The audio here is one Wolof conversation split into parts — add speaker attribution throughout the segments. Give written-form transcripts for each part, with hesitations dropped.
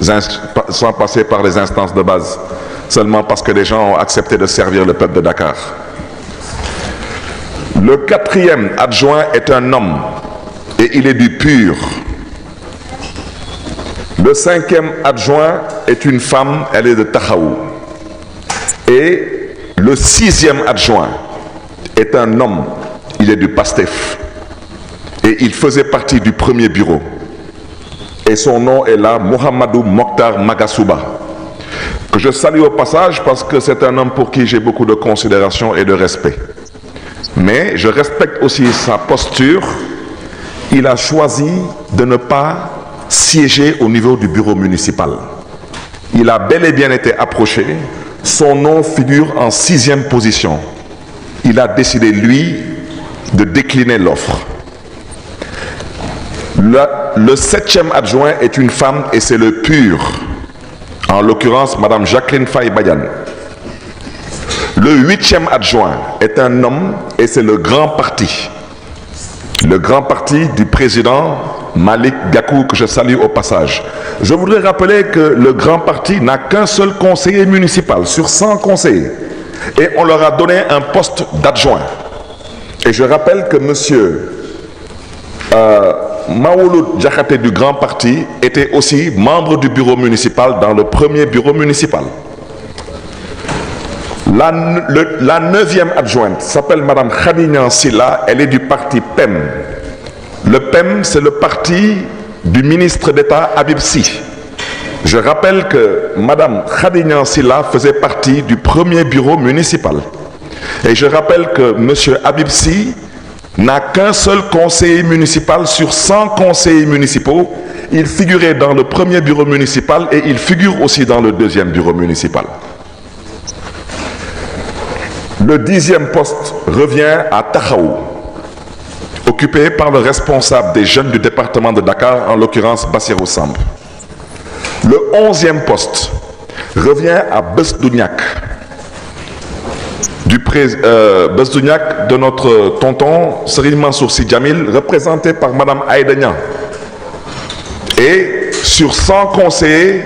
Speaker 1: sans passer par les instances de base, seulement parce que les gens ont accepté de servir le peuple de Dakar. Le 4e adjoint est un homme et il est du pur. Le 5e adjoint est une femme, elle est de Tahaou. Et le 6e adjoint est un homme, il est du Pastef. Et il faisait partie du premier bureau. Et son nom est là, Mohamedou Mokhtar Magasuba, que je salue au passage parce que c'est un homme pour qui j'ai beaucoup de considération et de respect. Mais je respecte aussi sa posture. Il a choisi de ne pas siéger au niveau du bureau municipal. Il a bel et bien été approché. Son nom figure en 6e position. Il a décidé, lui, de décliner l'offre. Le 7e adjoint est une femme et c'est le pur. En l'occurrence, Madame Jacqueline Faye Badiane. Le 8e adjoint est un homme et c'est le grand parti. Le grand parti du président Malik Gakou, que je salue au passage. Je voudrais rappeler que le grand parti n'a qu'un seul conseiller municipal sur 100 conseillers. Et on leur a donné un poste d'adjoint. Et je rappelle que monsieur Maouloud Diakhaté du grand parti était aussi membre du bureau municipal dans le premier bureau municipal. La 9e adjointe s'appelle Madame Khadignan Silla, elle est du parti PEM. Le PEM, c'est le parti du ministre d'État Habib Sy. Je rappelle que Madame Khadignan Silla faisait partie du premier bureau municipal. Et je rappelle que Monsieur Habib Sy n'a qu'un seul conseiller municipal sur 100 conseillers municipaux. Il figurait dans le premier bureau municipal et il figure aussi dans le 2e bureau municipal. Le 10e poste revient à Tahaou, occupé par le responsable des jeunes du département de Dakar, en l'occurrence Bassirou Samb. Le 11e poste revient à Besdouniak, Besdouniak de notre tonton Serigne Mansour Sy Djamil, représenté par Madame Aïda Niang. Et sur 100 conseillers,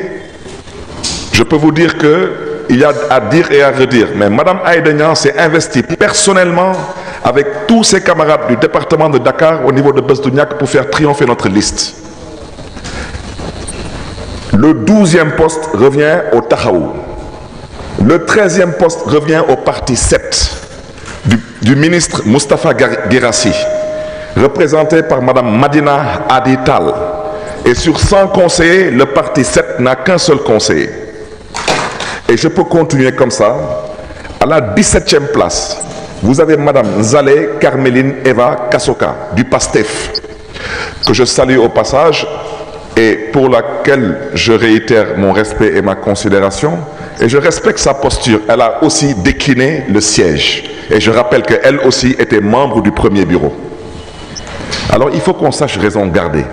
Speaker 1: je peux vous dire qu'il y a à dire et à redire. Mais Madame Aïda Niang s'est investie personnellement avec tous ses camarades du département de Dakar au niveau de Besdouniak pour faire triompher notre liste. Le 12e poste revient au Tahaou. Le 13e poste revient au parti 7 du ministre Moustapha Guirassi, représenté par Madame Madina Adital. Et sur 100 conseillers, le parti 7 n'a qu'un seul conseiller. Et je peux continuer comme ça. À la 17e place, vous avez Madame Zalé Carmeline Eva Kassoka du PASTEF, que je salue au passage et pour laquelle je réitère mon respect et ma considération. Et je respecte sa posture. Elle a aussi décliné le siège. Et je rappelle qu'elle aussi était membre du premier bureau. Alors il faut qu'on sache raison garder.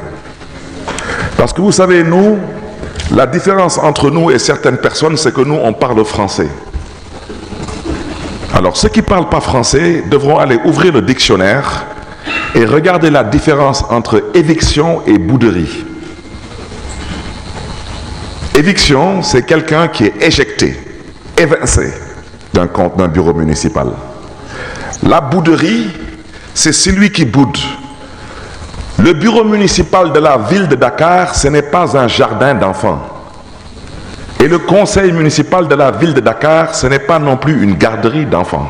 Speaker 1: Parce que vous savez, nous, la différence entre nous et certaines personnes, c'est que nous, on parle français. Alors ceux qui ne parlent pas français devront aller ouvrir le dictionnaire et regarder la différence entre éviction et bouderie. Éviction, c'est quelqu'un qui est éjecté, évincé d'un bureau municipal. La bouderie, c'est celui qui boude. Le bureau municipal de la ville de Dakar, ce n'est pas un jardin d'enfants. Et le conseil municipal de la ville de Dakar, ce n'est pas non plus une garderie d'enfants.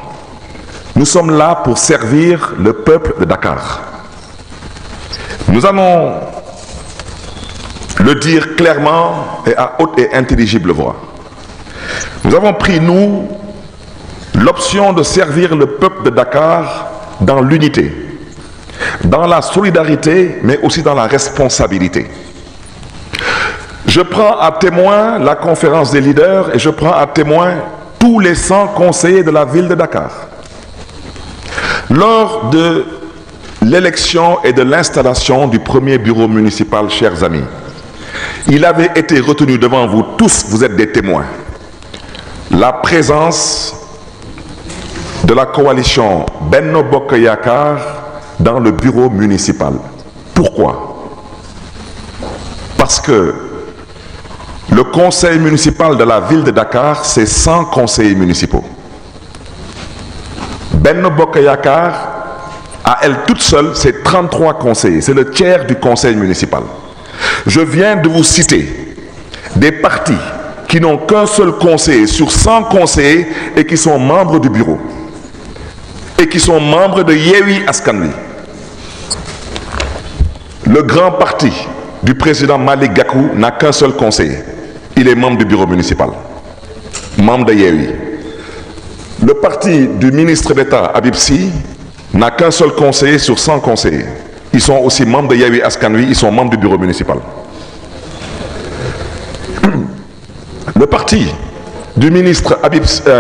Speaker 1: Nous sommes là pour servir le peuple de Dakar. Nous allons le dire clairement et à haute et intelligible voix. Nous avons pris, nous, l'option de servir le peuple de Dakar dans l'unité, dans la solidarité, mais aussi dans la responsabilité. Je prends à témoin la conférence des leaders et je prends à témoin tous les 100 conseillers de la ville de Dakar. Lors de l'élection et de l'installation du premier bureau municipal, chers amis, il avait été retenu devant vous tous, vous êtes des témoins, la présence de la coalition Benno Bokk Yakaar dans le bureau municipal. Pourquoi? Parce que Le conseil municipal de la ville de Dakar, c'est 100 conseillers municipaux. Benno Bokk Yakaar, à elle toute seule, c'est 33 conseillers. C'est le tiers du conseil municipal. Je viens de vous citer des partis qui n'ont qu'un seul conseiller sur 100 conseillers et qui sont membres du bureau. Et qui sont membres de Yewwi Askan Wi. Le grand parti du président Malick Gakou n'a qu'un seul conseiller. Il est membre du bureau municipal. Membre de Yewwi. Le parti du ministre d'État Habib Sy n'a qu'un seul conseiller sur 100 conseillers. Ils sont aussi membres de Yewwi Askan Wi, ils sont membres du bureau municipal. Le parti du ministre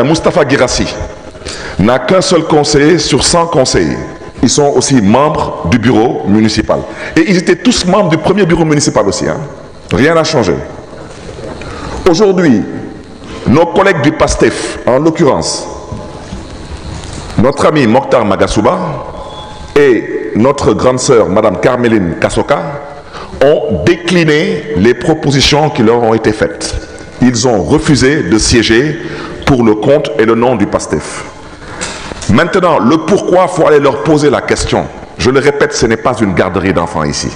Speaker 1: Moustapha Guirassy n'a qu'un seul conseiller sur 100 conseillers. Ils sont aussi membres du bureau municipal. Et ils étaient tous membres du premier bureau municipal aussi. Hein. Rien n'a changé. Aujourd'hui, nos collègues du PASTEF, en l'occurrence, notre ami Mokhtar Magasuba et notre grande sœur, Madame Carmeline Kassoka, ont décliné les propositions qui leur ont été faites. Ils ont refusé de siéger pour le compte et le nom du PASTEF. Maintenant, le pourquoi, il faut aller leur poser la question. Je le répète, ce n'est pas une garderie d'enfants ici.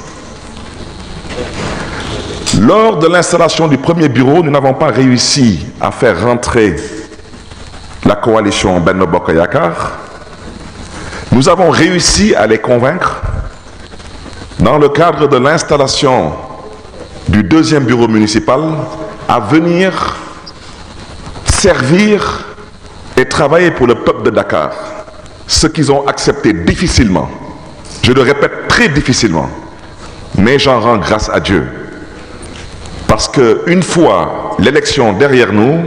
Speaker 1: Lors de l'installation du premier bureau, nous n'avons pas réussi à faire rentrer la coalition Benno Bokk Yakaar. Nous avons réussi à les convaincre dans le cadre de l'installation du deuxième bureau municipal à venir servir et travailler pour le peuple de Dakar, ce qu'ils ont accepté difficilement. Je le répète, très difficilement. Mais j'en rends grâce à Dieu. Parce qu'une fois l'élection derrière nous,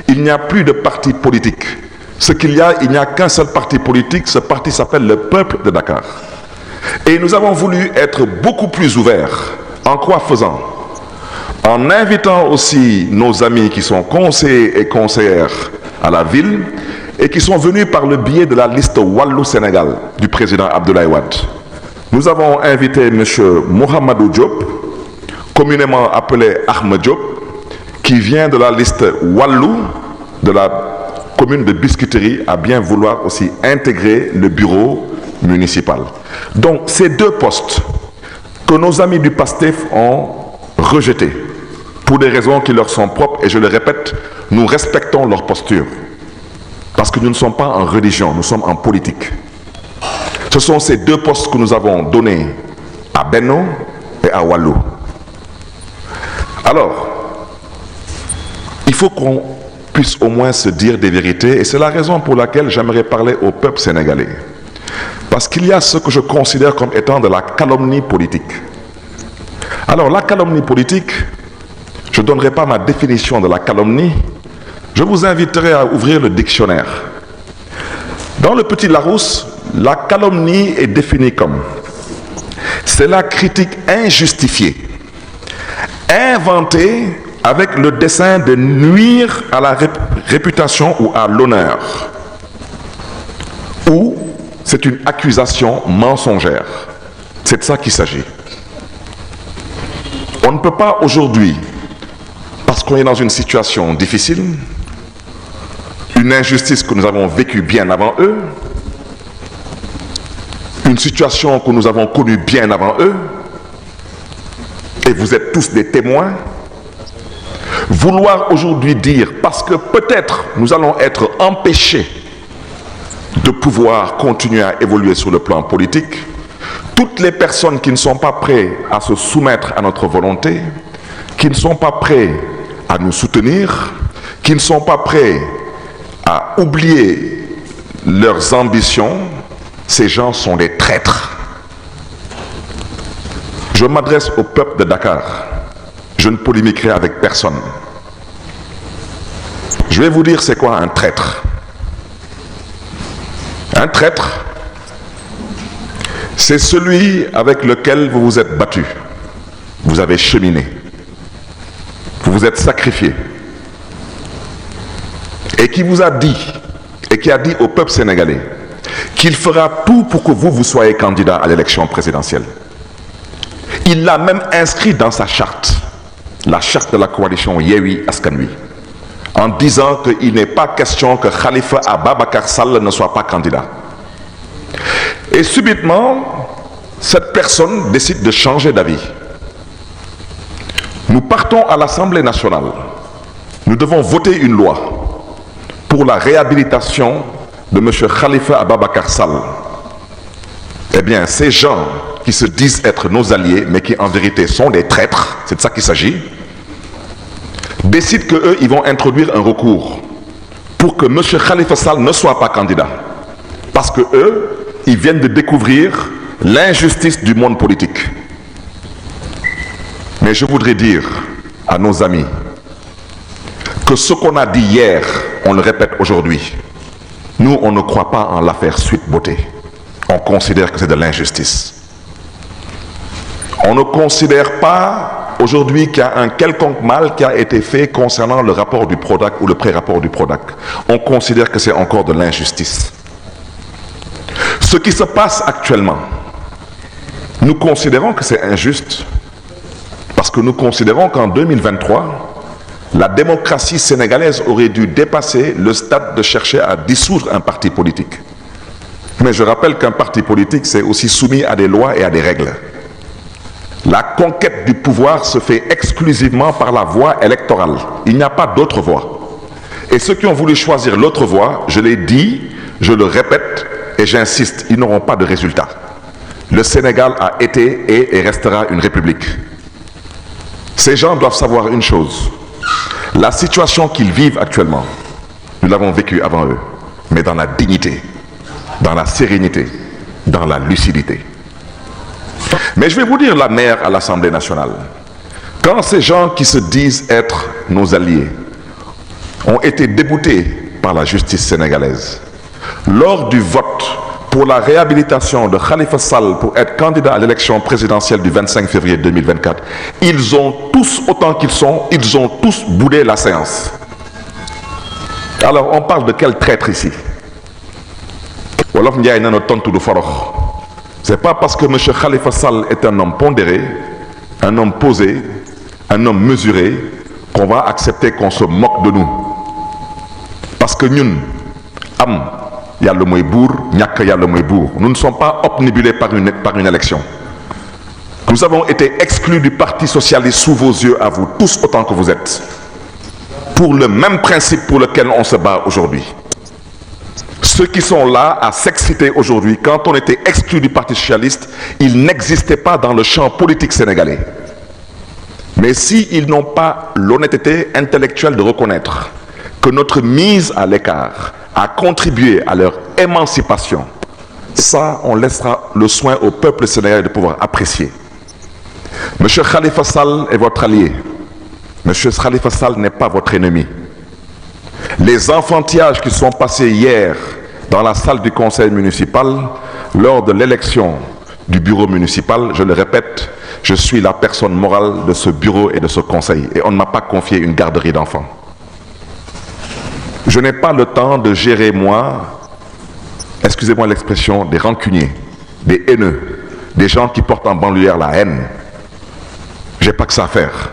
Speaker 1: il n'y a plus de parti politique. Ce qu'il y a, il n'y a qu'un seul parti politique, ce parti s'appelle le peuple de Dakar. Et nous avons voulu être beaucoup plus ouverts. En quoi faisant? En invitant aussi nos amis qui sont conseillers et conseillères à la ville et qui sont venus par le biais de la liste Wallu Sénégal du président Abdoulaye Wade. Nous avons invité M. Mohamedou Diop, communément appelé Ahmed Diop, qui vient de la liste Wallu de la commune de Biscuiterie, à bien vouloir aussi intégrer le bureau municipal. Donc ces deux postes que nos amis du PASTEF ont rejetés pour des raisons qui leur sont propres, et je le répète, nous respectons leur posture. Parce que nous ne sommes pas en religion, nous sommes en politique. Ce sont ces deux postes que nous avons donnés à Benno et à Wallu. Alors, il faut qu'on puisse au moins se dire des vérités, et c'est la raison pour laquelle j'aimerais parler au peuple sénégalais. Parce qu'il y a ce que je considère comme étant de la calomnie politique. Alors, la calomnie politique, je ne donnerai pas ma définition de la calomnie, je vous inviterai à ouvrir le dictionnaire. Dans le Petit Larousse, la calomnie est définie comme: c'est la critique injustifiée, inventée avec le dessein de nuire à la réputation ou à l'honneur, ou c'est une accusation mensongère. C'est de ça qu'il s'agit. On ne peut pas aujourd'hui, parce qu'on est dans une situation difficile, une injustice que nous avons vécue bien avant eux, une situation que nous avons connue bien avant eux, et vous êtes tous des témoins, vouloir aujourd'hui dire, parce que peut-être nous allons être empêchés de pouvoir continuer à évoluer sur le plan politique, toutes les personnes qui ne sont pas prêtes à se soumettre à notre volonté, qui ne sont pas prêts à nous soutenir, qui ne sont pas prêts à oublier leurs ambitions, ces gens sont des traîtres. Je m'adresse au peuple de Dakar. Je ne polémiquerai avec personne. Je vais vous dire c'est quoi un traître. Un traître, c'est celui avec lequel vous vous êtes battu. Vous avez cheminé. Vous vous êtes sacrifié. Et qui vous a dit, et qui a dit au peuple sénégalais, qu'il fera tout pour que vous soyez candidat à l'élection présidentielle. Il l'a même inscrit dans sa charte. la charte de la coalition Yewwi Askan Wi, en disant qu'il n'est pas question que Khalifa Ababacar Sall ne soit pas candidat. Et subitement, cette personne décide de changer d'avis. Nous partons à l'Assemblée nationale. Nous devons voter une loi pour la réhabilitation de M. Khalifa Ababacar Sall. Eh bien, ces gens qui se disent être nos alliés, mais qui en vérité sont des traîtres, c'est de ça qu'il s'agit, décident qu'eux, ils vont introduire un recours pour que M. Khalifa Sall ne soit pas candidat. Parce que eux, ils viennent de découvrir l'injustice du monde politique. Mais je voudrais dire à nos amis que ce qu'on a dit hier, on le répète aujourd'hui. Nous, on ne croit pas en l'affaire Sweet Beauté. On considère que c'est de l'injustice. On ne considère pas aujourd'hui qu'il y a un quelconque mal qui a été fait concernant le rapport du PRODAC ou le pré-rapport du PRODAC. On considère que c'est encore de l'injustice. Ce qui se passe actuellement, nous considérons que c'est injuste parce que nous considérons qu'en 2023, la démocratie sénégalaise aurait dû dépasser le stade de chercher à dissoudre un parti politique. Mais je rappelle qu'un parti politique, c'est aussi soumis à des lois et à des règles. La conquête du pouvoir se fait exclusivement par la voie électorale. Il n'y a pas d'autre voie. Et ceux qui ont voulu choisir l'autre voie, je l'ai dit, je le répète et j'insiste, ils n'auront pas de résultat. Le Sénégal a été et restera une république. Ces gens doivent savoir une chose. La situation qu'ils vivent actuellement, nous l'avons vécue avant eux, mais dans la dignité, dans la sérénité, dans la lucidité. Mais je vais vous dire la mère à l'Assemblée nationale. Quand ces gens qui se disent être nos alliés ont été déboutés par la justice sénégalaise, lors du vote pour la réhabilitation de Khalifa Sall pour être candidat à l'élection présidentielle du 25 février 2024, ils ont tous, autant qu'ils sont, ils ont tous boudé la séance. Alors on parle de quel traître ici? Wolof Ndiaye nana tontu du forox. C'est pas parce que M. Khalifa Sall est un homme pondéré, un homme posé, un homme mesuré, qu'on va accepter qu'on se moque de nous. Parce que nous, nous ne sommes pas obnubilés par une élection. Nous avons été exclus du Parti socialiste sous vos yeux, à vous tous autant que vous êtes, pour le même principe pour lequel on se bat aujourd'hui. Ceux qui sont là à s'exciter aujourd'hui, quand on était exclus du Parti socialiste, ils n'existaient pas dans le champ politique sénégalais. Mais s'ils n'ont pas l'honnêteté intellectuelle de reconnaître que notre mise à l'écart a contribué à leur émancipation, ça, on laissera le soin au peuple sénégalais de pouvoir apprécier. M. Khalifa Sall est votre allié. M. Khalifa Sall n'est pas votre ennemi. Les enfantillages qui sont passés hier dans la salle du conseil municipal, lors de l'élection du bureau municipal, je le répète, je suis la personne morale de ce bureau et de ce conseil. Et on ne m'a pas confié une garderie d'enfants. Je n'ai pas le temps de gérer, moi, excusez-moi l'expression, des rancuniers, des haineux, des gens qui portent en banlieue la haine. Je n'ai pas que ça à faire.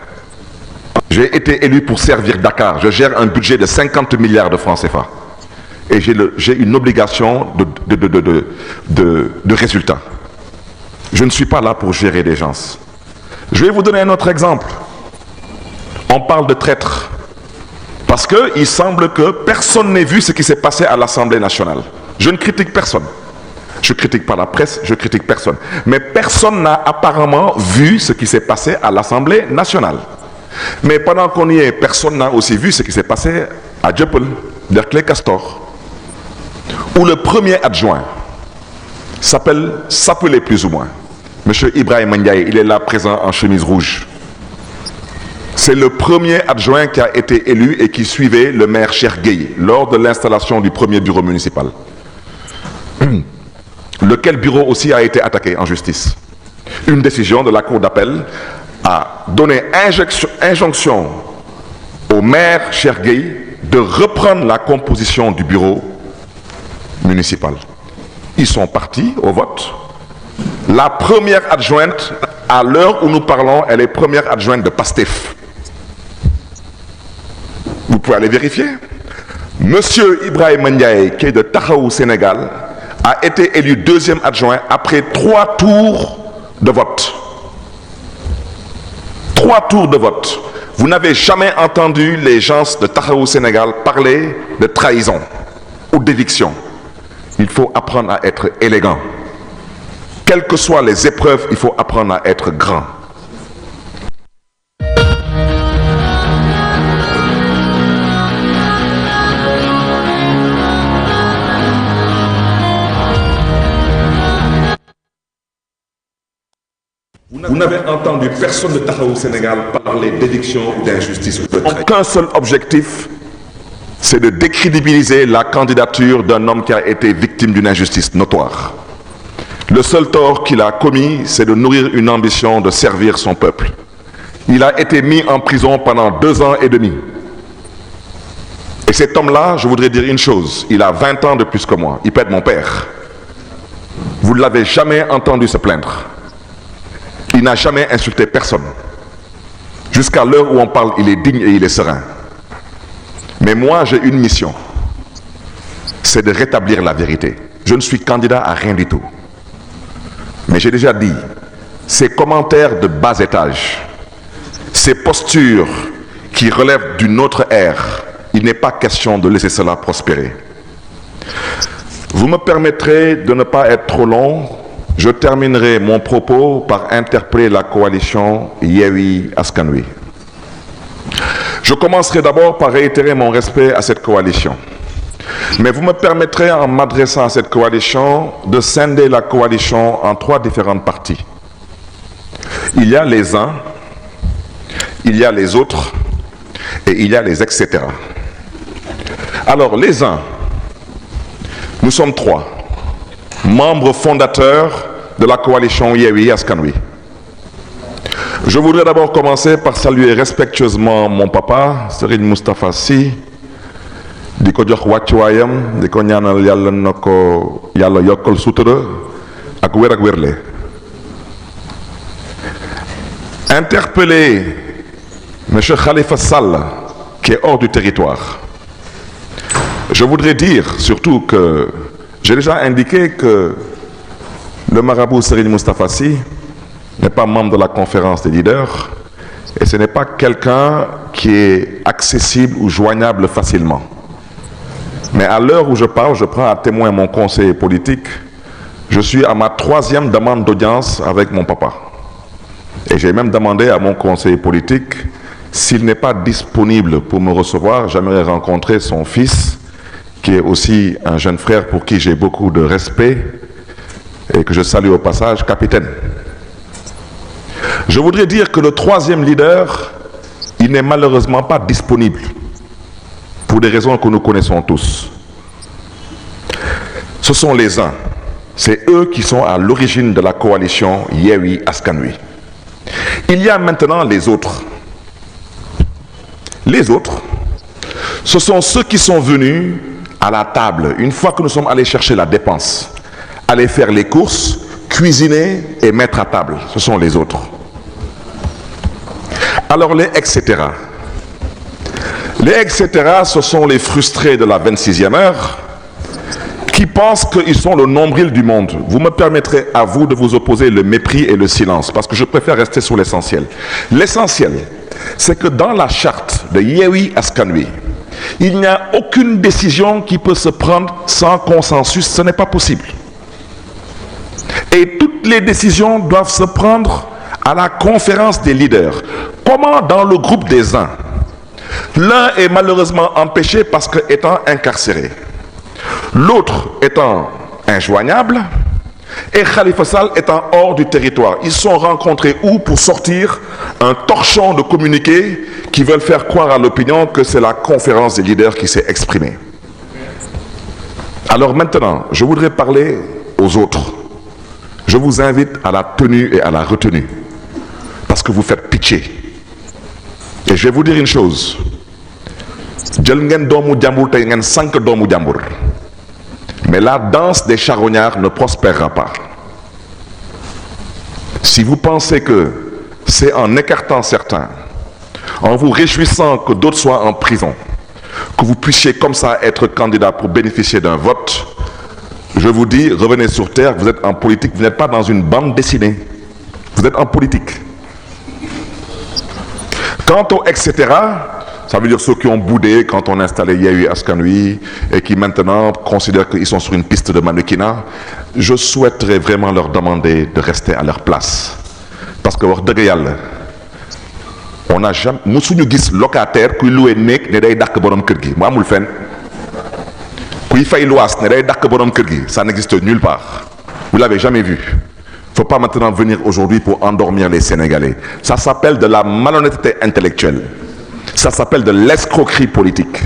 Speaker 1: J'ai été élu pour servir Dakar. Je gère un budget de 50 milliards de francs CFA. Et j'ai une obligation de résultat. Je ne suis pas là pour gérer des gens. Je vais vous donner un autre exemple. On parle de traîtres. Parce qu'il semble que personne n'ait vu ce qui s'est passé à l'Assemblée nationale. Je ne critique personne. Je ne critique pas la presse, je ne critique personne. Mais personne n'a apparemment vu ce qui s'est passé à l'Assemblée nationale. Mais pendant qu'on y est, personne n'a aussi vu ce qui s'est passé à Dieuppeul, Derklé Castor, où le premier adjoint s'appelait plus ou moins M. Ibrahim Ndiaye, il est là présent en chemise rouge. C'est le premier adjoint qui a été élu et qui suivait le maire Cheikh Gueye lors de l'installation du premier bureau municipal. Lequel bureau aussi a été attaqué en justice. Une décision de la cour d'appel a donné injonction au maire Cheikh Gueye de reprendre la composition du bureau municipal. Ils sont partis au vote. La première adjointe, à l'heure où nous parlons, elle est première adjointe de PASTEF. Vous pouvez aller vérifier. Monsieur Ibrahim Ndiaye, qui est de Taxawu Sénégal, a été élu deuxième adjoint après 3 tours de vote. 3 tours de vote. Vous n'avez jamais entendu les gens de Taxawu Sénégal parler de trahison ou d'éviction. Il faut apprendre à être élégant. Quelles que soient les épreuves, il faut apprendre à être grand. Vous n'avez entendu personne de Taxawu Sénégal parler d'éviction ou d'injustice. Aucun seul objectif, c'est de décrédibiliser la candidature d'un homme qui a été victime d'une injustice notoire. Le seul tort qu'il a commis, c'est de nourrir une ambition de servir son peuple. Il a été mis en prison pendant 2 ans et demi. Et cet homme-là, je voudrais dire une chose, il a 20 ans de plus que moi, il peut être mon père. Vous ne l'avez jamais entendu se plaindre. Il n'a jamais insulté personne. Jusqu'à l'heure où on parle, il est digne et il est serein. Mais moi, j'ai une mission. C'est de rétablir la vérité. Je ne suis candidat à rien du tout. Mais j'ai déjà dit, ces commentaires de bas étage, ces postures qui relèvent d'une autre ère, il n'est pas question de laisser cela prospérer. Vous me permettrez de ne pas être trop long. Je terminerai mon propos par interpeller la coalition Yewwi Askan Wi. Je commencerai d'abord par réitérer mon respect à cette coalition. Mais vous me permettrez, en m'adressant à cette coalition, de scinder la coalition en 3 différentes parties. Il y a les uns, il y a les autres et il y a les etc. Alors, les uns, nous sommes 3. Membre fondateur de la coalition Yewwi Askan Wi. Je voudrais d'abord commencer par saluer respectueusement mon papa, Serigne Moustapha Sy, di ko jox wàccuwaayam, di ko ñaanal Yàlla na ko Yàlla yokkal sutura ak wér ak wérle. Interpeller M. Khalifa Sall, qui est hors du territoire. Je voudrais dire surtout que j'ai déjà indiqué que le marabout Serigne Moustapha Sy n'est pas membre de la conférence des leaders et ce n'est pas quelqu'un qui est accessible ou joignable facilement. Mais à l'heure où je parle, je prends à témoin mon conseiller politique. Je suis à ma 3e demande d'audience avec mon papa. Et j'ai même demandé à mon conseiller politique, s'il n'est pas disponible pour me recevoir, j'aimerais rencontrer son fils, qui est aussi un jeune frère pour qui j'ai beaucoup de respect et que je salue au passage, capitaine. Je voudrais dire que le 3e leader, il n'est malheureusement pas disponible pour des raisons que nous connaissons tous. Ce sont les uns, c'est eux qui sont à l'origine de la coalition Yewwi Askan Wi. Il y a maintenant les autres. Les autres, ce sont ceux qui sont venus à la table, une fois que nous sommes allés chercher la dépense, aller faire les courses, cuisiner et mettre à table. Ce sont les autres. Alors les etc. Les etc. ce sont les frustrés de la 26e heure qui pensent qu'ils sont le nombril du monde. Vous me permettrez à vous de vous opposer le mépris et le silence parce que je préfère rester sur l'essentiel. L'essentiel, c'est que dans la charte de Yewwi Askan Wi, il n'y a aucune décision qui peut se prendre sans consensus, ce n'est pas possible. Et toutes les décisions doivent se prendre à la conférence des leaders. Comment dans le groupe des uns, l'un est malheureusement empêché parce qu'étant incarcéré, l'autre étant injoignable et Khalifa Sall étant hors du territoire. Ils sont rencontrés où pour sortir un torchon de communiqué qui veulent faire croire à l'opinion que c'est la conférence des leaders qui s'est exprimée. Alors maintenant, je voudrais parler aux autres. Je vous invite à la tenue et à la retenue parce que vous faites pitié. Et je vais vous dire une chose. Mais la danse des charognards ne prospérera pas. Si vous pensez que c'est en écartant certains, en vous réjouissant que d'autres soient en prison, que vous puissiez comme ça être candidat pour bénéficier d'un vote, je vous dis, revenez sur terre, vous êtes en politique, vous n'êtes pas dans une bande dessinée, vous êtes en politique. Quant au etc., ça veut dire ceux qui ont boudé quand on a installé Yewwi Askan Wi et qui maintenant considèrent qu'ils sont sur une piste de mannequinat, je souhaiterais vraiment leur demander de rester à leur place. Parce que wax dëgg yàlla on n'a jamais musuñu gis locataire kuy loué néeg ne day dàq borom kër gi mu amul fenn kuy fay luwaas ne day dàq borom kër gi ça n'existe nulle part. Vous l'avez jamais vu. Faut pas maintenant venir aujourd'hui pour endormir les Sénégalais. Ça s'appelle de la malhonnêteté intellectuelle. Ça s'appelle de l'escroquerie politique.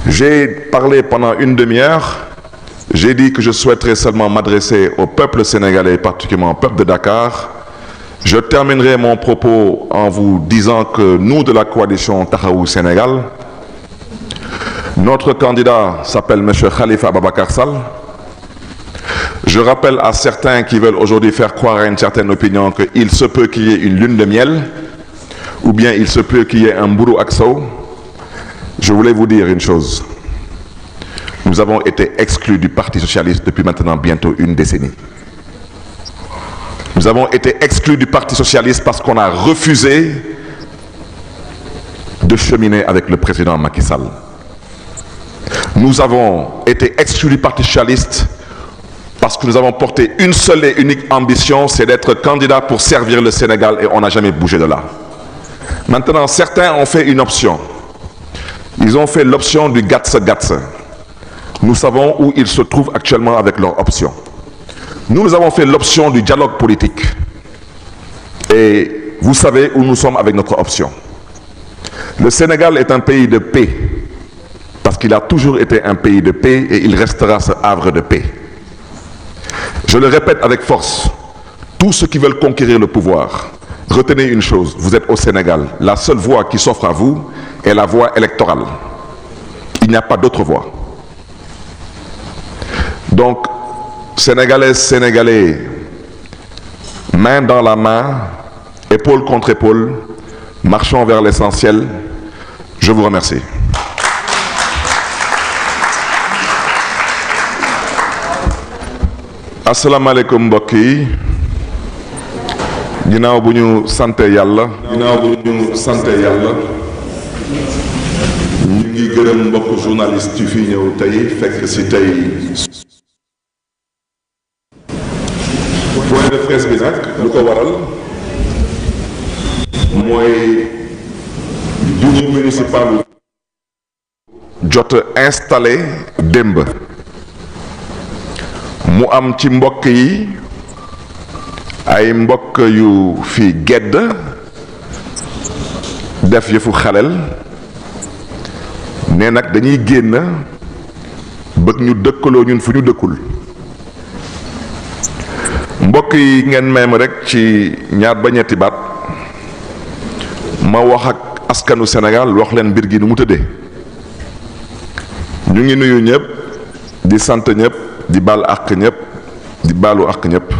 Speaker 1: J'ai parlé pendant une demi-heure. J'ai dit que je souhaiterais seulement m'adresser au peuple sénégalais, particulièrement au peuple de Dakar. Je terminerai mon propos en vous disant que nous, de la coalition Taxawu Sénégal, notre candidat s'appelle M. Khalifa Ababacar Sall. Je rappelle à certains qui veulent aujourd'hui faire croire à une certaine opinion qu'il se peut qu'il y ait une lune de miel, ou bien il se peut qu'il y ait un mburu ak sow. Je voulais vous dire une chose. Nous avons été exclus du Parti socialiste depuis maintenant bientôt une décennie. Nous avons été exclus du Parti socialiste parce qu'on a refusé de cheminer avec le président Macky Sall. Nous avons été exclus du Parti socialiste parce que nous avons porté une seule et unique ambition, c'est d'être candidat pour servir le Sénégal et on n'a jamais bougé de là. Maintenant, certains ont fait une option. Ils ont fait l'option du gatse-gatse. Nous savons où ils se trouvent actuellement avec leur option. Nous avons fait l'option du dialogue politique. Et vous savez où nous sommes avec notre option. Le Sénégal est un pays de paix, parce qu'il a toujours été un pays de paix et il restera ce havre de paix. Je le répète avec force, tous ceux qui veulent conquérir le pouvoir, retenez une chose, vous êtes au Sénégal. La seule voie qui s'offre à vous est la voie électorale. Il n'y a pas d'autre voie. Donc, Sénégalaises, Sénégalais, main dans la main, épaule contre épaule, marchons vers l'essentiel. Je vous remercie. asalaamaaleykum mbokk yi ginnaaw bu ñu sante yàlla ñu ngi gërëm mbokk journaliste yu fi ñëw tey fekk ci tey point de presse bi nag lu ko waral mooy bureau municipal jot installé démb mu am ci mbokk yi ay mbokk yu fi gedd def yëfu xalel ne nag dañuy génn bëgg ñu dëkkaloo ñun fu ñu dëkkul mbokk yi ngeen même rek ci ñaar ba ñetti baat ma wax ak askanu Sénégal wax leen mbir gi nu mu tëddee ñu ngi nuyu ñëpp di sant ñëpp di baal àq ñëpp di baalu àq ñëpp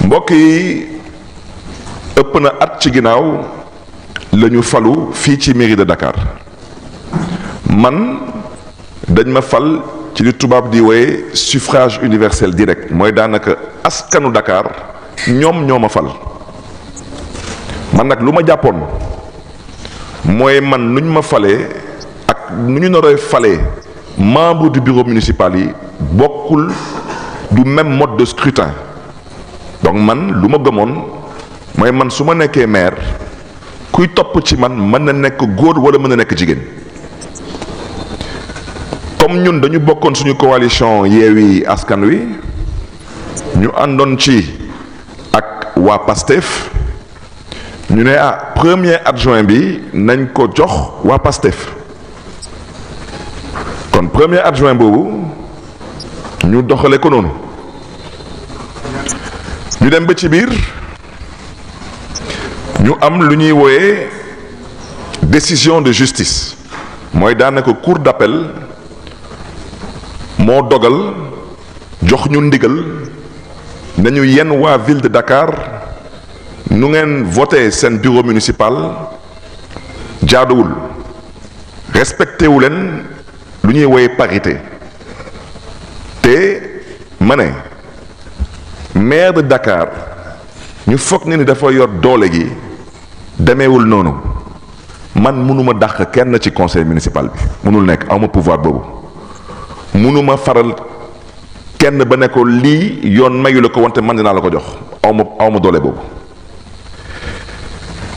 Speaker 1: mbokk yi ëpp na at ci ginnaaw la ñu falu fii ci mairie de Dakar man dañ ma fal ci li tubaab di wooye suffrage universel direct mooy daanaka askanu Dakar ñoom ñoo ma fal man nag lu ma jàppoon mooy man nuñ ma falee ak nu ñu naree falee membre du bureau municipal yi bokkul du même mode de scrutin donc man lu ma gëmoon mooy man su ma nekkee maire kuy topp ci man mën na nekk góor wala mën na nekk jigéen comme ñun dañu bokkoon suñu coalition Yewwi Askan Wi ñu àndoon ci ak waa PASTEF ñu ne premier adjoint bi nañ ko jox waa PASTEF kon premier adjoint boobu ñu doxale ko noonu ñu dem ba ci biir ñu am lu ñuy wooyee décision de justice mooy daanaka cour d'appel moo dogal jox ñu ndigal nañu yenn waa ville de Dakar nu ngeen voté seen bureau municipal jaaduwul respecté wu leen lu ñuy woowee parité te ma ne maire de Dakar ñu foog ne ni dafa yor doole gi demeewul noonu man mënuma dàq kenn ci conseil municipal bi mënul nekk awma pouvoir boobu mënuma faral kenn ba ne ko lii yoon mayu la ko wante man dinaa la ko jox awma doole boobu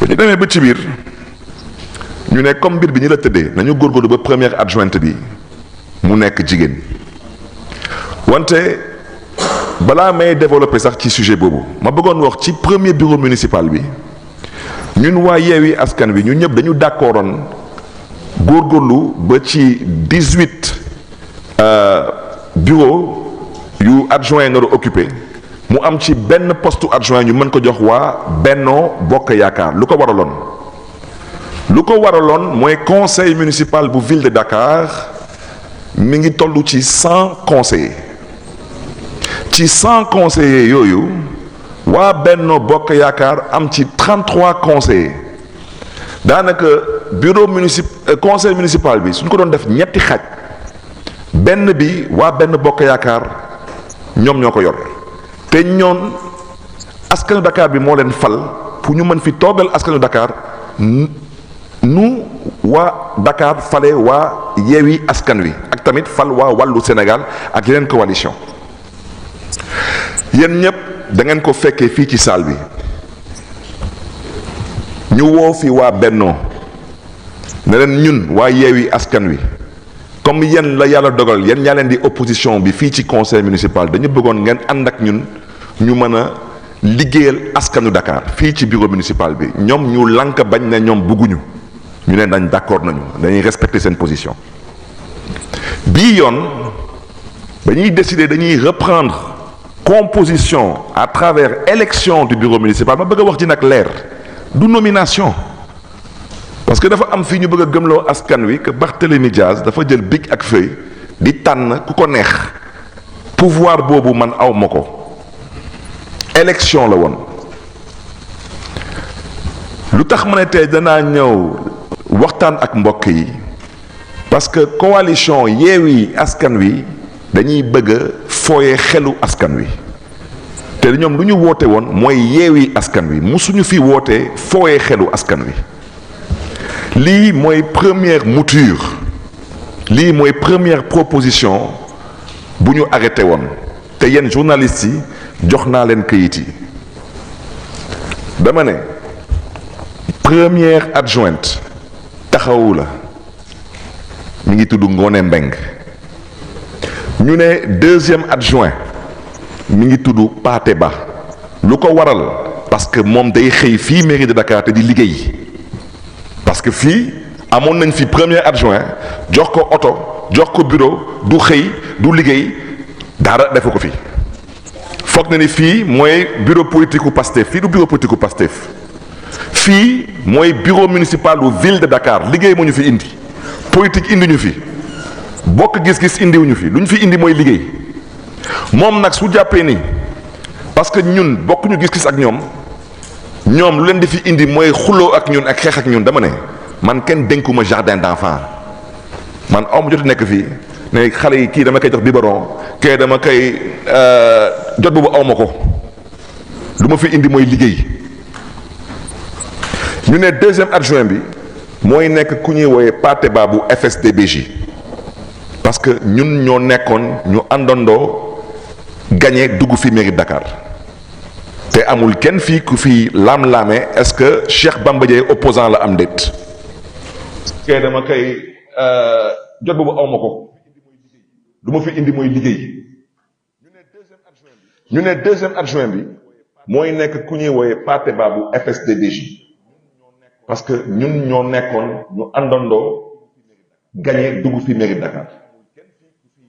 Speaker 1: ñu demee ba ci biir ñu ne comme mbir bi ñi la tëddee nañu góorgóorlu ba première adjointe bi mu nekk jigéen wante balaa may développer sax ci sujet boobu ma bëggoon wax ci premier bureau municipal bi ñun waa Yewwi Askan Wi ñun ñëpp dañu d'accordoon góorgóorlu ba ci 18 bureau yu adjoint nga doon occupé mu am ci benn poste adjoint ñu mën ko jox waa Benno Bokk Yaakaar lu ko waraloon mooy conseil municipal bu ville de Dakar mi ngi toll ci 100 conseillers ci 100 conseillers yooyu waa Benno Bokk Yaakaar am ci 33 conseillers daanaka conseil municipal bi suñ ko doon def ñetti xaaj benn bi waa Benno Bokk Yaakaar ñoom ñoo ko yor te ñoon askanu Dakar bi moo leen fal pour ñu mën fi toogal askanu Dakar nu waa Dakar fale waa Yewwi Askan Wi ak tamit fal waa Wàllu Sénégal ak yeneen coalition yéen ñëpp da ngeen ko fekkee fii ci salle bi ñu woo fi waa Benno ne leen ñun waa Yewwi Askan Wi comme yéen la yàlla dogal yéen ñaa leen di opposition bi fii ci conseil municipal dañu bëggoon ngeen ànd ak ñun ñu mën a liggéeyal askanu Dakar fii ci bureau municipal bi ñoom ñu lànk bañ ne ñoom bëgguñu ñu ne dañ d'accord nañu dañuy respecter seen position bii yoon dañuy décider dañuy reprendre composition à travers élection du bureau municipal ma bëgg a wax ci nag leer du nomination parce que dafa am fii ñu bëgg a gëmloo askan wi que Barthélémy Diaz dafa jël bic ak feuille di tànn ku ko neex pouvoir boobu man aw ma ko élection la woon lu tax ma ne tey danaa ñëw waxtaan ak mbokk yi parce que coalition Yewwi Askan Wi dañuy bëgg a fooye xelu askan wi te ñoom lu ñu woote woon mooy Yewwi Askan Wi musuñu fi woote fooye xelu askan wi lii mooy première mouture lii mooy première proposition bu ñu arrêté woon te yéen journalistes yi jox naa leen këyit yi dama ne première adjointe taxawu la mi ngi tudd Ngoné Mbeng ñu ne deuxième adjoint mi ngi tudd Pathé Ba lu ko waral parce que moom day xëy fii mairie de Dakar te di liggéey parce que fii amoon nañ fi premier adjoint jox ko oto jox ko bureau du xëy du liggéey dara defu ko fi foog na ni fii mooy bureau politique u Pastef fii du bureau politique u Pastef fii mooy bureau municipal u ville de Dakar liggéey moo ñu fi indi politique indi ñu fi bokk gis-gis indiwuñu fi lu ñu fi indi mooy liggéey moom nag su jàppee ni parce que ñun bokkuñu gis-gis ak ñoom lu leen di fi indi mooy xuloo ak ñun ak xeex ak ñun dama ne man kenn dénkuma jardin d'enfant man aw ma jot nekk fii ne xale yi kii dama koy jox biberon kii dama koy jot boobu aw ma ko lu ma fi indi mooy liggéey ñu ne deuxième adjoint bi mooy nekk ku ñuy wooye Pathé Ba bu FSD/BJ parce que ñun ñoo nekkoon ñu àndandoo gagné dugg fi mairie Dakar te amul kenn fii ku fi laam-laame est-ce que Cheikh Bamba Dièye opposant la am déet kee dama koy jot boobu aw ma ko lu ma fi indi mooy liggéey ñu ne deuxième adjoint bi mooy nekk ku ñuy wooye Pathé Ba bu FSD/BJ parce que ñun ñoo nekkoon ñu àndandoo gagné dugg fi mairie Dakar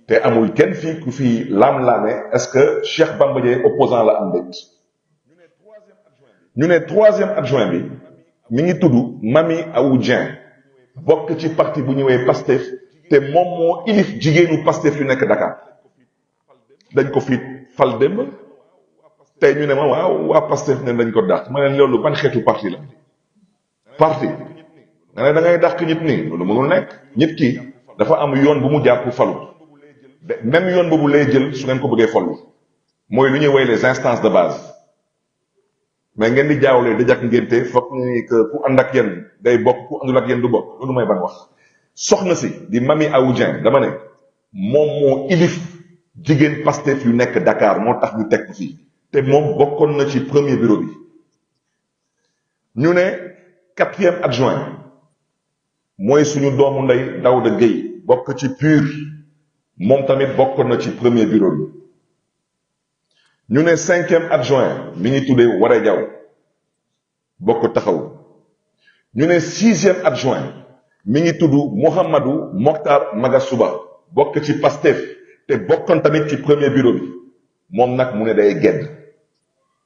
Speaker 1: te amul kenn fii ku fi laam-laame est-ce que Cheikh Bamba Dièye opposant la am déet ñu ne troisième adjoint bi mi ngi tudd Mamy Awu Dieng bokk ci parti bu ñëwee Pastef te moom moo ilif jigéenu Pastef yu nekk Dakar dañ ko fi fal démb tey ñu ne ma waaw waa Pastef ne dañ ko dàq ma ne loolu ban xeetu parti la parti nga ne da ngay dàq nit nii loolu mënul nekk. nit ki dafa am yoon bu mu jàpp falu même yoon boobu lay jël su ngeen ko bëggee folli mooy lu ñuy woy les instances de base mais ngeen di jaawle di jàkk ngénte foog ni que ku ànd ak yéen day bokk ku àndul ak yéen du bokk loolu may ban wax. soxna si di Mamy Awa Dieng dama ne moom moo ilif jigéen Pastef yu nekk Dakar moo tax ñu teg ko fii te moom bokkoon na ci premier bureau bi. ñu ne 4e adjoint mooy suñu doomu ndey Daouda Gueye bokk ci PUR moom tamit bokkoon na ci premier bureau bi. ñu ne 5e adjoint mi ngi tuddee Waré Diaw bokk taxaw. ñu ne 6e adjoint mi ngi tudd Mouhamadou Mokhtar Magasuba bokk ci Pastef te bokkoon tamit ci premier bureau bi moom nag mu ne day gedd.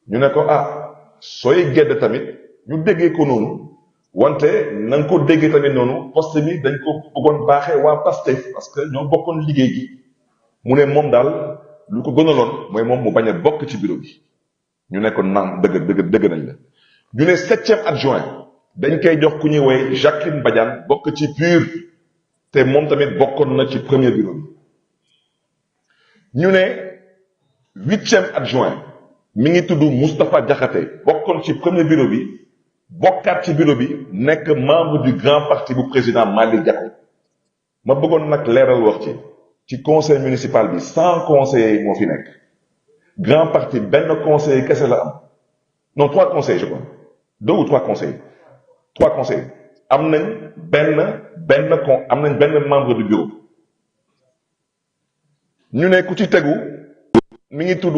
Speaker 1: ñu ne ko sooy gedd tamit ñu déggee ko noonu wante na nga ko déggee tamit noonu poste bi dañ ko bëggoon baaxee waa Pastef parce que ñoo bokkoon liggéey gi. mu ne moom daal lu ko gënaloon mooy moom mu bañ a bokk ci bureau bi. ñu ne ko naam dëgg nañ la. ñu ne 7e adjoint dañ koy jox ku ñuy woy Jacqueline Badiane bokk ci PUR te moom tamit bokkoon na ci premier bureau bi. ñu ne 8e adjoint mi ngi tudd Moustapha Diakhaté bokkoon ci premier bureau bi bokkaat ci bureau bi nekk membre du grand parti bu président Malick Gakou. ma bëggoon nag leeral wax ci conseil municipal bi 100 conseillers moo fi nekk grand parti benn conseiller kese la am non 3 conseillers je crois 2 ou 3 conseillers 3 conseillers am nañ benn membre du bureau. ñu ne ku ci tegu mi ngi tudd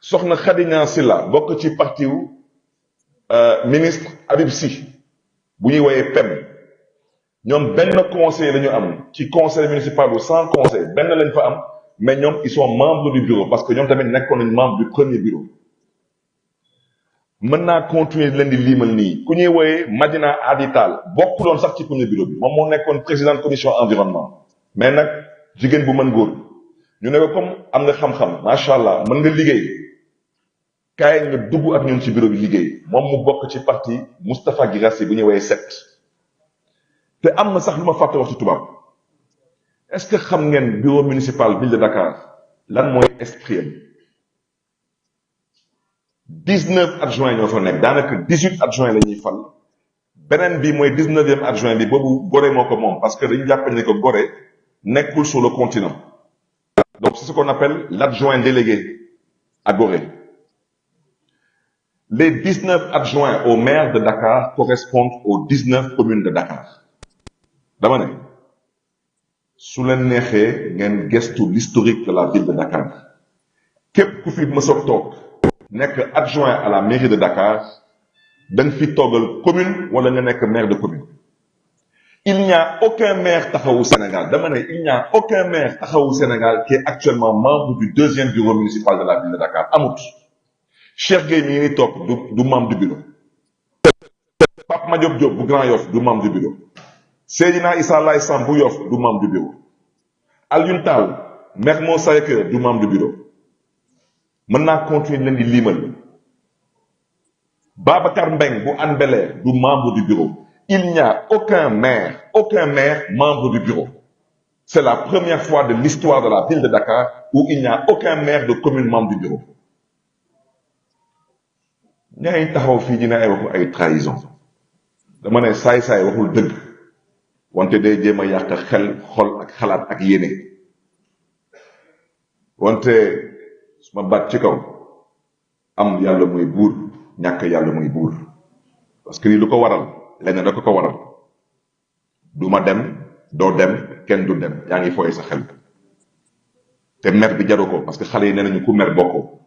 Speaker 1: soxna Khady Niang Silla bokk ci parti wu ministre Habib Sy bu ñuy woyee PEM. ñoom benn conseil la ñu am ci conseil municipal bu 100 conseils benn lañ fa am mais ñoom ils sont membres du bureau parce que ñoom tamit nekkoon nañ membre du premier bureau. mën naa continuer leen di liimal nii ku ñuy woyee Madina Adi Tall bokkuloon sax ci premier bureau bi moom moo nekkoon président commission environnement mais nag jigéen bu mën góor ñu ne ko comme am nga xam-xam macha allah mën nga liggéey kaay nga dugg ak ñun ci bureau bi liggéey moom mu bokk ci parti Moustapha Guirassy bu ñuy woyee 7. te am na sax lu ma fàtte wax ci tubaab est-ce que xam ngeen bureau municipal ville de Dakar lan mooy esprit am 19 adjoints ñoo fa nekk daanaka 18 adjoints la ñuy fal beneen bi mooy 19e adjoint bi boobu Gorée moo ko moom parce que dañu jàpp ne ko Gorée nekkul sur le continent donc c'est ce qu'on appelle l'adjoint délégué à Gorée. Les 19 adjoints au maire de Dakar correspondent aux 19 communes de Dakar. dama ne su leen neexee ngeen gestu l'historique de la ville de Dakar képp ku fi mës a toog nekk adjoint à la mairie de Dakar da nga fi toogal commune wala nga nekk maire de commune. Il n'y a aucun maire taxawu Sénégal dama ne il n'y a aucun maire taxawu Sénégal qui est actuellement membre du 2e bureau municipal de la ville de Dakar amut. Cheikh Gueye mi ngi toog du membre du bureau. Pape Madiop Diop bu Grand Yoff du membre du bureau. Seydina Issa Laye Samb bu Yoff du membre du bureau. Alioune Tall Mermoz Sacré-Cœur du membre du bureau. mën naa continuer leen di liimal. Babacar Mbeng bu Hann Bel-Air du membre du bureau. Il n'y a aucun maire membre du bureau. C'est la première fois de l'histoire de la ville de Dakar où il n'y a aucun maire de commune membre du bureau. ñaay taxaw fii dina ay waxu ay trahison dama ne saay-saay waxul dëgg wante day jéem a yàq xel xol ak xalaat ak yéene wante su ma baat ci kaw am yàlla mooy buur ñàkk yàlla mooy buur parce que lii lu ko waral lenn da ko waral du ma dem doo dem kenn du dem yaa ngi fooye sa xel te mer bi jaru ko parce que xale yi nee nañu ku mer bokkoo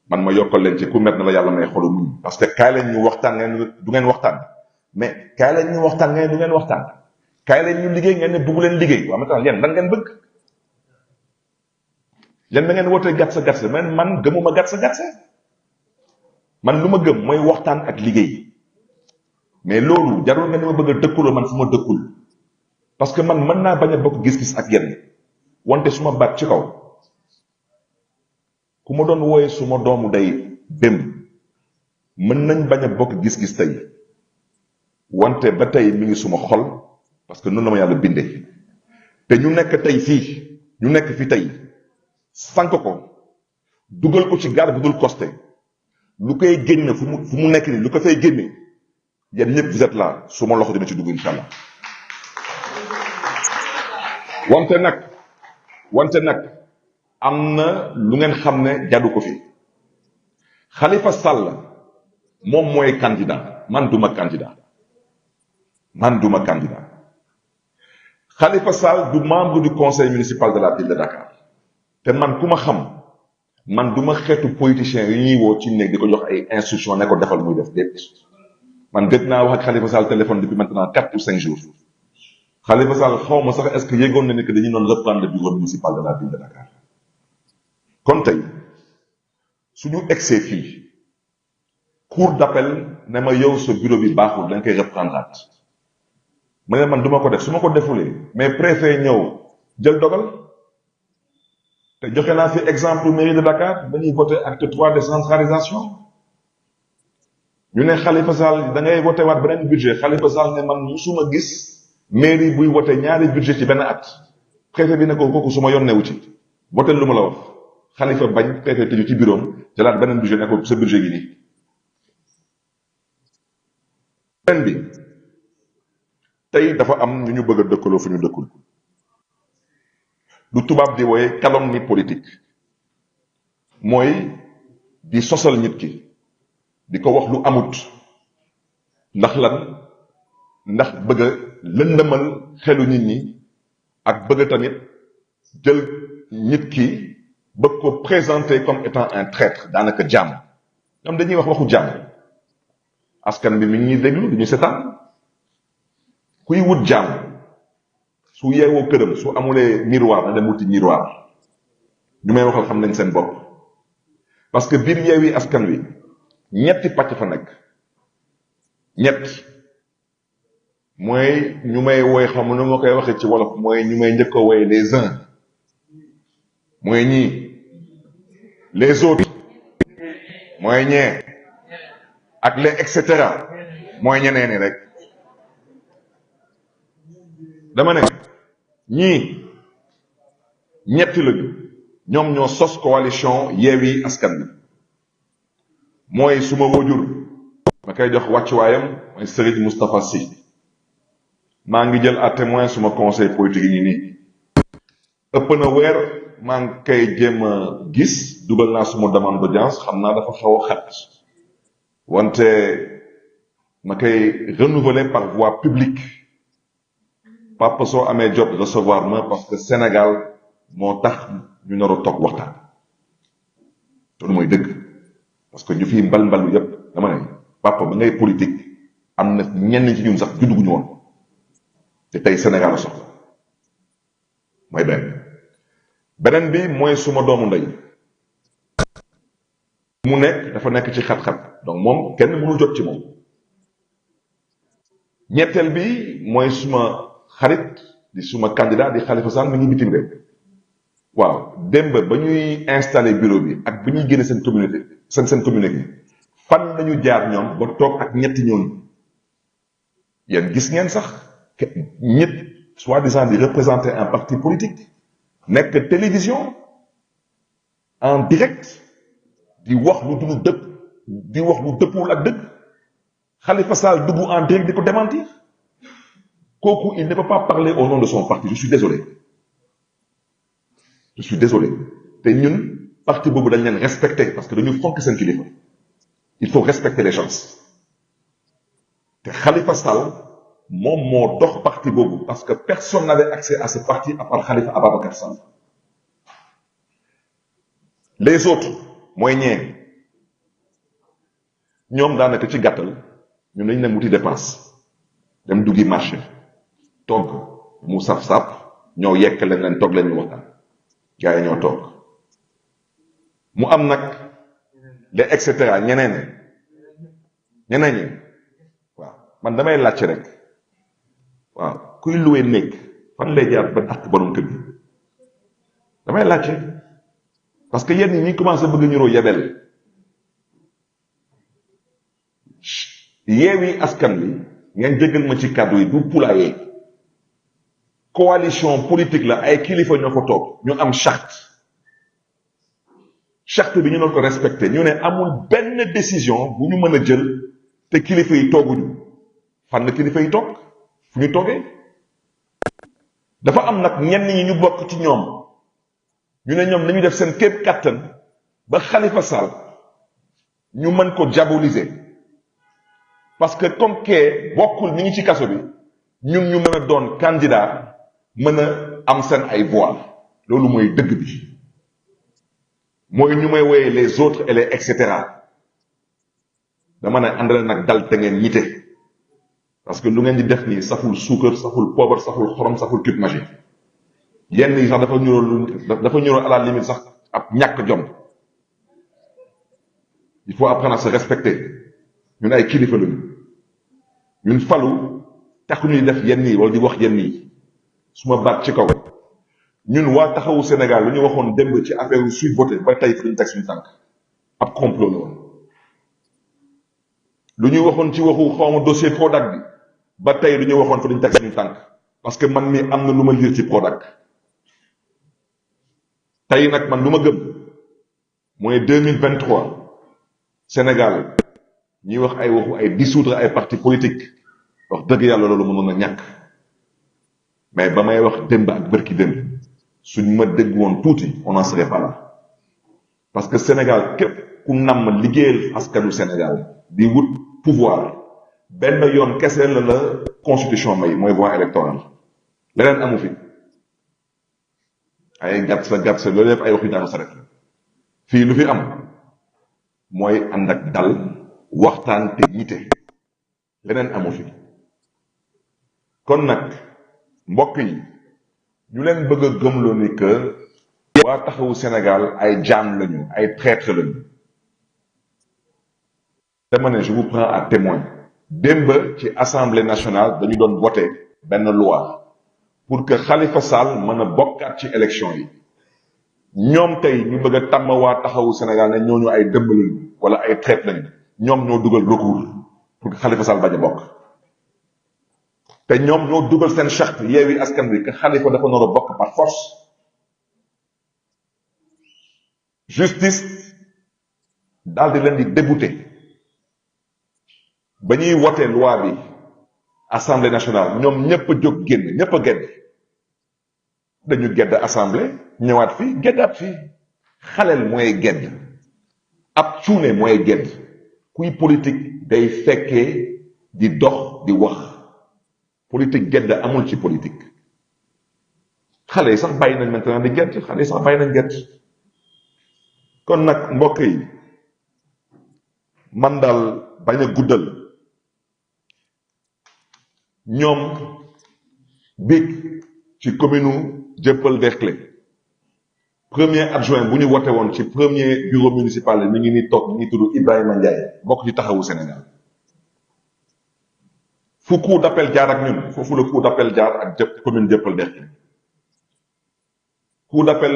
Speaker 1: man ma yokkal leen ci ku mer na la yàlla may xolu muñ parce que kaay leen ñu waxtaan ngeen du ngeen waxtaan mais kaay leen ñu waxtaan ngeen du ngeen waxtaan kaay leen ñu liggéey ngeen ne bugg leen liggéey waaw maintenant yéen lan ngeen bëgg yéen da ngeen wootee gatsa gatsa man gëmuma gatsa gatsa man lu ma gëm mooy waxtaan ak liggéey mais loolu jarul nga ne ma bëgg a dëkkuloo man fu ma dëkkul parce que man mën naa bañ a bokk gis-gis ak yéen wante su ma baat ci kaw ku ma doon wooye su ma doomu day démb mën nañ bañ a bokk gis-gis tey wante ba tey mi ngi suma xol parce que noonu la ma yàlla bindee te ñu nekk tey fii ñu nekk fi tey sànq ko dugal ko ci gaal bu dul costé lu koy génne fu mu nekk nii lu ko fay génne yéen ñëpp vous êtes là su ma loxo dina ci dugg incha allah wante nag am na lu ngeen xam ne jàddu ko fi Khalifa Sall moom mooy candidat man duma candidat Khalifa Sall du membre du conseil municipal de la ville de Dakar te man ku ma xam man duma xeetu politicien yi ñuy woo ci néeg di ko jox ay instruction ne ko defal muy def déet man gëj naa wax ak Khalifa Sall téléphone depuis maintenant 4 ou 5 jours Khalifa Sall xaw ma sax est-ce que yëgoon na ni que dañuy doon reprendre le bureau municipal de la ville de Dakar kon tey suñu egsee fii cour d'appel ne ma yow sa bureau bi baaxul dañ koy reprendre at ma ne man duma ko def su ma ko defulee mais préfet ñëw jël dogal te joxe naa fi exemple mairie de Dakar ba ñuy voté acte 3 décentralisation ñu ne Khalifa Sall da ngay voté waat beneen budget Khalifa Sall ne man musuma gis mairie buy voté ñaari budget ci benn at préfet bi ne ko kooku su ma yoon newu ci voté lu ma la wax Khalifa bañ préfet tëju ci bureau am jëlaat beneen budget ne ko sa budget gi nii beneen bi tey dafa am ñu bëgg a dëkkaloo fu ñu dëkkul lu tubaab di wooye calomnie politique mooy di sosal nit ki di ko wax lu amut ndax lan ndax bëgg a lëndëmal xelu nit ñi ak bëgg tamit jël nit ki bëgg ko présenter comme étant un traître daanaka jàmm ñoom dañuy wax waxu jàmm askan bi mi ngi ñuy déglu du ñu seetaan kuy wut jàmm su yeewoo këram su amulee miroir na dem wuti miroir ñu may waxal xam nañ seen bopp parce que biir Yewwi Askan Wi ñetti pàcc fa nekk ñett mooy ñu may woy xam nu ma koy waxee ci wolof mooy ñu may njëkk a woy les uns mooy ñii les autres mooy ñee ak les et cetera mooy ñeneen ñi rek dama ne ñii ñetti lañu ñoom ñoo sos coalition Yewwi Askan Wi mooy suma wajur ma koy jox wàccuwaayam mooy Serigne Moustapha Sy maa ngi jël à témoin suma conseil politique yi nii ëpp na weer maa ngi koy jéem a gis dugal naa suma demande d'audience xam naa dafa xaw a xat wante ma koy renouveler par voie publique papa soo amee job recevoir ma parce que Sénégal moo tax ñu nar a toog waxtaan loolu mooy dëgg parce que ñu fi mbal yépp dama ne papa ba ngay politique am na ñenn ci ñun sax judduguñu woon te tey Sénégal a soxla mooy beneen bi mooy suma doomu ndey mu nekk dafa nekk ci xat-xat donc moom kenn mënul jot ci moom ñetteel bi mooy suma xarit di suma candidat di Khalifa Sall mi ngi bitim réew waaw démb ba ñuy installé bureau bi ak ba ñuy génne seen communauté seen communauté fan lañu jaar ñoom ba toog ak ñetti ñooñu yéen gis ngeen sax ñett soi-disant di représenter un parti politique nekk télévision en direct di wax lu dul dëpp di wax lu dëppul ak dëgg Khalifa Sall dugg en direct di ko démentir kooku il ne peut pas parler au nom de son parti je suis désolé te ñun parti boobu dañ leen respecter parce que dañu fonk seen kilifa il faut respecter les gens te Khalifa Sall moom moo dox parti boobu parce que personne n'avait accès à ce parti à part Khalifa Ababacar Sall les autres mooy ñee ñoom daanaka ci gàttal ñun dañ dem wuti dépense dem duggi marché togg mu saf-saf ñoo yekk leen toog leen ñu waxtaan gars yi ñoo toog mu am nag les et cetera ñeneen ñi waaw man damay laajte rek waaw kuy loué néeg fan lay jaar ba ak borom kër gi damay laajte parce que yéen ñi commencé bëgg ñuroo yebel Yewwi Askan Wi ngeen jéggal ma ci kàddu yi du poulailler coalition politique la ay kilifa ñoo ko toog ñu am charte bi ñu doon ko respecté ñu ne amul benn décision bu ñu mën a jël te kilifa yi tooguñu fan la kilifa yi toog fu ñu toogee dafa am nag ñenn ñi ñu bokk ci ñoom ñu ne ñoom dañu def seen képp kàttan ba Khalifa Sall ñu mën ko diaboliser parce que comme que bokkul mi ngi ci kaso bi ñun ñu mën a doon candidat mën a am seen ay voix loolu mooy dëgg bi mooy ñu may woyee les autres et les et cetera dama ne àndal nag dal te ngeen ñite parce que lu ngeen di def nii saful suukar saful poobar saful xorom saful cube magique yenn yi sax dafa ñuroo à la limite sax ab ñàkk jom il faut apprendre à se respecter ñun ay kilifa lañu ñun falu taxu ñuy def yenn yi wala di wax yenn yi suma baat ci kaw ñun waa taxawu Sénégal lu ñu waxoon démb ci affaire Sweet Beauté ba tey fi ñu teg suñu tànk ab complot la woon lu ñu waxoon ci waxu xawma dossier Prodac bi ba tey lu ñu waxoon fa ñu teg suñu tànk parce que man mi am na lu ma liir ci Prodac tey nag man lu ma gëm mooy 2023 Sénégal ñuy wax ay waxu ay dissoudre ay parti politique wax dëgg yàlla loolu mënoon a ñàkk mais ba may wax démb ak bërki démb suñ ma dégg woon tuuti on n'en serait pas là parce que Sénégal képp ku namm liggéeyal askanu Sénégal di wut pouvoir benn yoon kese la constitution may mooy voie électorale leneen amu fi ay gàtt sa loolu yëpp ay wax yu daanu sa rek fii lu fi am mooy ànd ak dal waxtaan te yiite leneen amu fi kon nag mbokk yi ñu leen bëgg a gëmloo ni que waa taxawu Sénégal ay jaam lañu ay traître lañu dama ne je vous prends à témoin démb ci assemblée nationale dañu doon voté benn loi pour que Khalifa Sall mën a bokkaat ci élection yi ñoom tey ñu bëgg a tàmm waa taxawu Sénégal ne ñooñu ay dëmb lañu wala ay traître lañu ñoom ñoo dugal recours pour que Khalifa Sall bañ a bokk te ñoom ñoo dugal seen charte Yewwi Askan Wi que Khalifa dafa nar a bokk par force justice daal di leen di débouté ba ñuy wote loi bi assemblée nationale ñoom ñëpp a jóg génn ñëpp a gedd dañu gedd assemblée ñëwaat fii geddaat fii xaleel mooy gedd ab cuune mooy gedd kuy politique day fekkee di dox di wax politique gedd amul ci politique xale yi sax bàyyi nañ maintenant di gedd xale yi sax bàyyi nañ gedd kon nag mbokk yi man daal bañ a guddal ñoom biig ci commune Dieuppeul Derklé premier adjoint bu ñu wote woon ci premier bureau municipal mi ngi ni toog mi ngi tudd Ibrahima Ndiaye bokk ci taxawu Sénégal fu cour d'appel jaar ak ñun foofu la cour d'appel jaar ak commune Dieuppeul Derklé cour d'appel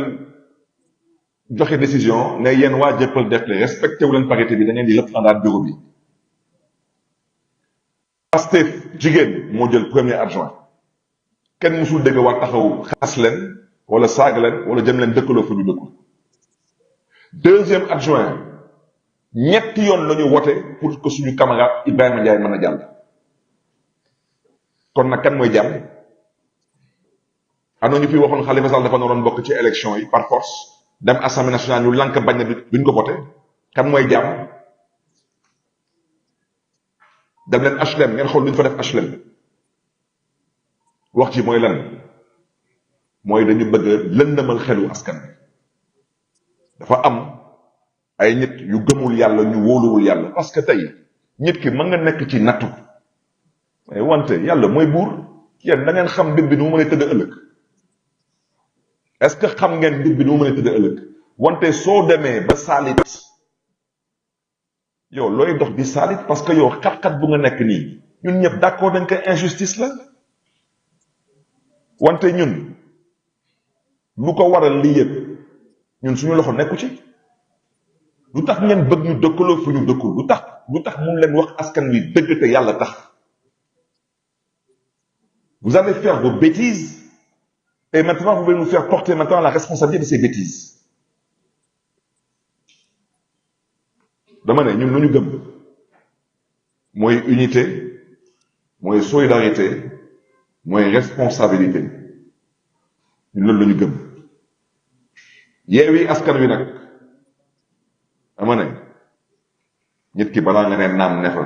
Speaker 1: joxe décision ne yéen waa Dieuppeul Derklé respecté wu leen parité bi da ngeen di reprendre bureau bi Pastef jigéen moo jël premier adjoint kenn musul dégg waa taxawu xas leen wala saaga leen wala jëm leen dëkkaloo fu ñu dëkkul deuxième adjoint ñetti yoon la ñu wote pour que suñu camarade Ibrahima Ndiaye mën a jàll kon nag kan mooy jàll am na ñu fi waxoon Khalifa Sall dafa naroon bokk ci élection yi par force dem assemblée nationale ñu lànk bañ na duñ ko voté kan mooy jàmm dem leen HLM ngeen xool lu ñu fa def HLM wax ci mooy lan mooy dañu bëgg a lëndëmal xelu askan bi dafa am ay nit yu gëmul yàlla ñu wóoluwul yàlla parce que tey nit ki mën nga nekk ci nattu mais wante yàlla mooy buur yéen da ngeen xam mbir bi nu mu mën a tëdd ëllëg est-ce que xam ngeen mbir bi nu mu mën a tëdd ëllëg wante soo demee ba saalit yow looy dox di saalit parce que yow xat-xat bu nga nekk nii ñun ñëpp d'accord dañ ko injustice la wante ñun lu ko waral lii yëpp ñun suñu loxo nekku ci lu tax ngeen bëgg ñu dëkkaloo fu ñu dëkkul lu tax mun leen wax askan wi dëgg te yàlla tax Vous allez faire vos bêtises et maintenant vous voulez nous faire porter maintenant la responsabilité de ces bêtises. dama ne ñun lu ñu gëm mooy unité mooy solidarité mooy responsabilité ñun loolu la ñu gëm Yewwi Askan Wi nag dama ne nit ki balaa nga ne naam ne fa